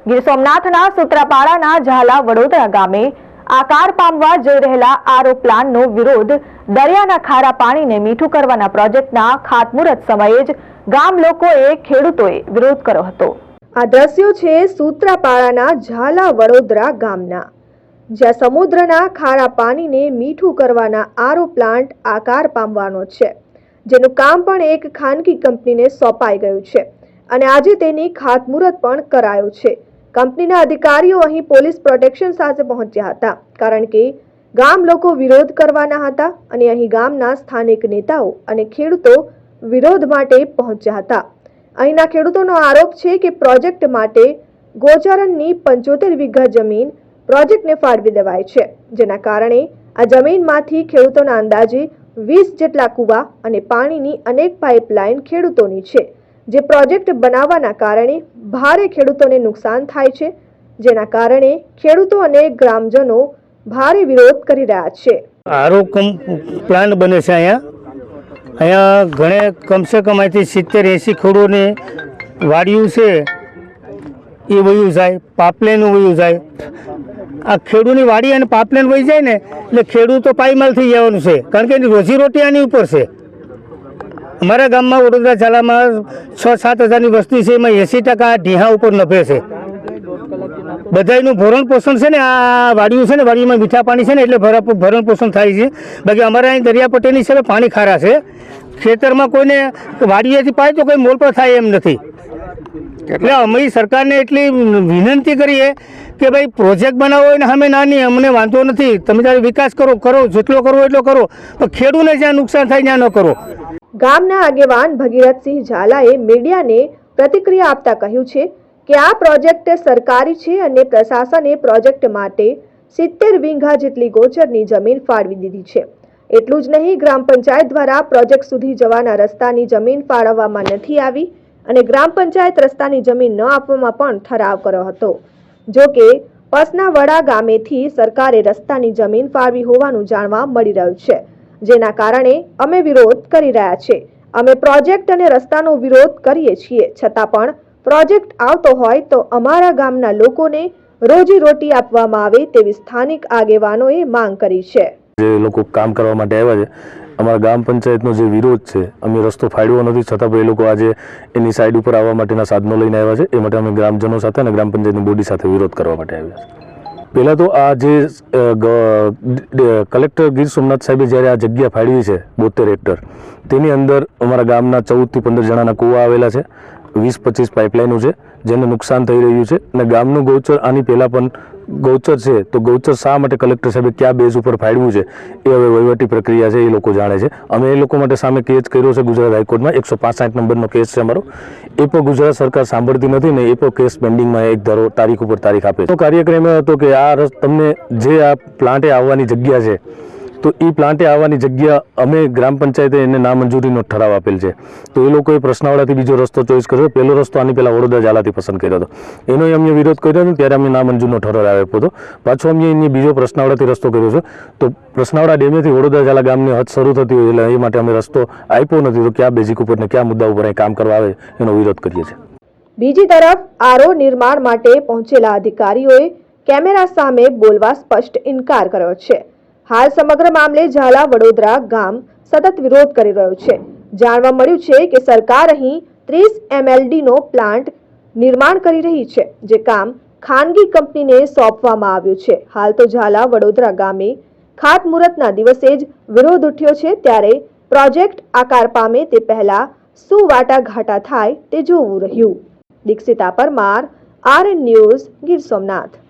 ગીર સોમનાથના સૂત્રાપાડાના ઝાલા વડોદરા ગામે આકાર પામવા જઈ રહેલા આરઓ પ્લાન્ટનો વિરોધ દરિયાના ખારા પાણીને મીઠું કરવાના પ્રોજેક્ટના ખાતમુહૂર્ત સમયે જ ગામ લોકોએ ખેડૂતોએ વિરોધ કર્યો હતો। આ દ્રશ્યો છે સૂત્રાપાડાના ઝાલા વડોદરા ગામના, જ્યાં સમુદ્રના ખારા પાણીને મીઠું કરવાના આરઓ પ્લાન્ટ આકાર પામવાનો છે, જેનું કામ પણ એક ખાનગી કંપનીને સોંપાઈ ગયું છે અને આજે તેની ખાતમુહૂર્ત પણ કરાયું છે। કંપનીના અધિકારીઓ અહીં પોલીસ પ્રોટેક્શન સાથે પહોંચ્યા હતા, કારણ કે ગામ લોકો વિરોધ કરવાના હતા અને અહીં ગામના સ્થાનિક નેતાઓ અને ખેડૂતો વિરોધ માટે પહોંચ્યા હતા। અહીંના ખેડૂતોનો આરોપ છે કે પ્રોજેક્ટ માટે ગોચરણની 75 વીઘા જમીન પ્રોજેક્ટને ફાળવી દેવાય છે, જેના કારણે આ જમીનમાંથી ખેડૂતોના અંદાજે 20 જેટલા કૂવા અને પાણીની અનેક પાઇપલાઇન ખેડૂતોની છે, જે પ્રોજેક્ટ બનાવવાના કારણે ભારે ખેડૂતોને નુકસાન થાય છે, જેના કારણે ખેડૂતો અને ગ્રામજનો ભારે વિરોધ કરી રહ્યા છે। આરો પ્લાન્ટ બને છે અહીંયા ઘણે કમસે કમ અહીંથી 70-80 ખેડૂતોને વાડિયું છે એ વયું જાય, પાપલેન વયું જાય। આ ખેડૂતની વાડી અને પાપલેન વહી જાય ને એટલે ખેડૂતો પાયમાલ થઈ જવાનું છે, કારણ કે એની રોજીરોટી આની ઉપર છે। અમારા ગામમાં વડોદરા ઝાલામાં 6-7 હજારની વસ્તી છે, એમાં 80% ઢીહા ઉપર નભે છે। બધાનું ભરણ પોષણ છે ને, આ વાડીઓ છે ને, વાડીમાં મીઠા પાણી છે ને એટલે ભરણ પોષણ થાય છે। બાકી અમારા અહીં દરિયા પટ્ટીની છે પાણી ખારા છે, ખેતરમાં કોઈને વાડીએથી પાય તો કોઈ મોલ પર થાય એમ નથી। એટલે અમે સરકારને એટલી વિનંતી કરીએ કે ભાઈ પ્રોજેક્ટ બનાવો હોય ને અમે નાની, અમને વાંધો નથી, તમે ત્યારે વિકાસ કરો, જેટલો કરવો એટલો કરો, પણ ખેડૂતને જ્યાં નુકસાન થાય ત્યાં ન કરો। ગામના આગેવાન ભગીરથસિંહ ઝાલાએ મીડિયાને પ્રતિક્રિયા આપતા કહ્યું છે કે આ પ્રોજેક્ટ સરકારી છે અને પ્રશાસને પ્રોજેક્ટ માટે 70 વીઘા જેટલી ગોચરની જમીન ફાળવી દીધી છે। એટલું જ નહીં, ગ્રામ પંચાયત દ્વારા પ્રોજેક્ટ સુધી જવાના રસ્તાની જમીન ફાળવવામાં નથી આવી અને ગ્રામ પંચાયત રસ્તાની જમીન ન આપવામાં પણ ઠરાવ કર્યો હતો। જો કે પસનાવડા ગામેથી સરકારે રસ્તાની જમીન ફાળવી હોવાનું જાણવા મળી રહ્યું છે, જેના કારણે અમે વિરોધ કરી રહ્યા છીએ। અમે પ્રોજેક્ટ અને રસ્તાનો વિરોધ કરીએ છીએ, છતાં પણ પ્રોજેક્ટ આવતો હોય તો અમારા ગામના લોકોને રોજી રોટી આપવામાં આવે તેવી સ્થાનિક આગેવાનોએ માંગ કરી છે। જે લોકો કામ કરવા માટે આવ્યા છે, અમારા ગ્રામ પંચાયતનો જે વિરોધ છે, અમે રસ્તો ફાળવ્યો નથી, છતાં પણ એ લોકો આજે એની સાઈડ ઉપર આવવા માટેના સાધનો લઈને આવ્યા છે। એ માટે અમે ગ્રામજનો સાથે અને ગ્રામ પંચાયતની બોડી સાથે વિરોધ કરવા માટે આવ્યા છે। પહેલાં તો આ જે કલેક્ટર ગીર સોમનાથ સાહેબે જ્યારે આ જગ્યા ફાળવી છે 72 હેક્ટર, તેની અંદર અમારા ગામના 14 થી 15 જણાના કૂવા આવેલા છે, 20-25 પાઇપલાઇનો છે, જેને નુકસાન થઈ રહ્યું છે અને ગામનું ગૌચર આની પહેલાં પણ ગૌચર છે, તો ગૌચર શા માટે કલેક્ટર સાહેબે કયા બેઝ ઉપર ફાળવ્યું છે એ હવે વહીવટી પ્રક્રિયા છે, એ લોકો જાણે છે। અમે એ લોકો માટે સામે કેસ કર્યો છે ગુજરાત હાઈકોર્ટમાં, 165 નંબરનો કેસ છે અમારો, એ પણ ગુજરાત સરકાર સાંભળતી નથી ને એ પણ કેસ પેન્ડિંગમાં એક તારીખ ઉપર તારીખ આપે છે। તો કાર્યક્રમ એ હતો કે આ તમને જે આ પ્લાન્ટે આવવાની જગ્યા છે, તો એ પ્લાન્ટે આવવાની જગ્યા અમે ગ્રામ પંચાયતે એને નામંજૂરીનો ઠરાવ આપેલ છે, તો એ લોકોએ પ્રશ્નાવડાથી બીજો રસ્તો ચોઈસ કર્યો। પહેલો રસ્તો આની પહેલાં વડોદરા ઝાલાથી પસંદ કર્યો હતો, એનો અમે વિરોધ કર્યો હતો, ત્યારે અમે નામંજૂરનો ઠરાવ આપ્યો હતો। પાછો અમે એની બીજો પ્રશ્નાવડાથી રસ્તો કર્યો છે, તો પ્રશ્નાવડા ડેમેથી વડોદરા ઝાલા ગામની હદ શરૂ થતી હોય એટલે એ માટે અમે રસ્તો આપ્યો નથી, તો કયા બેઝિક ઉપર ને કયા મુદ્દા ઉપર કામ કરવા આવે એનો વિરોધ કરીએ છીએ। બીજી તરફ આરઓ નિર્માણ માટે પહોંચેલા અધિકારીઓએ કેમેરા સામે બોલવા સ્પષ્ટ ઇનકાર કર્યો છે। હાલ સમગ્ર મામલે ઝાલા વડોદરા ગામ સતત વિરોધ કરી રહ્યું છે। જાણવા મળ્યું છે કે સરકાર અહીં 30 MLD નો પ્લાન્ટ નિર્માણ કરી રહી છે, જે કામ ખાનગી કંપનીને સોંપવામાં આવ્યું છે। હાલ તો ઝાલા વડોદરા ગામે ખાતમુહૂર્તના દિવસે જ વિરોધ ઉઠ્યો છે, ત્યારે પ્રોજેક્ટ આકાર પામે તે પહેલા શું વાટાઘાટા થાય તે જોવું રહ્યું। Dikshita Parmar, RN news, Gir Somnath.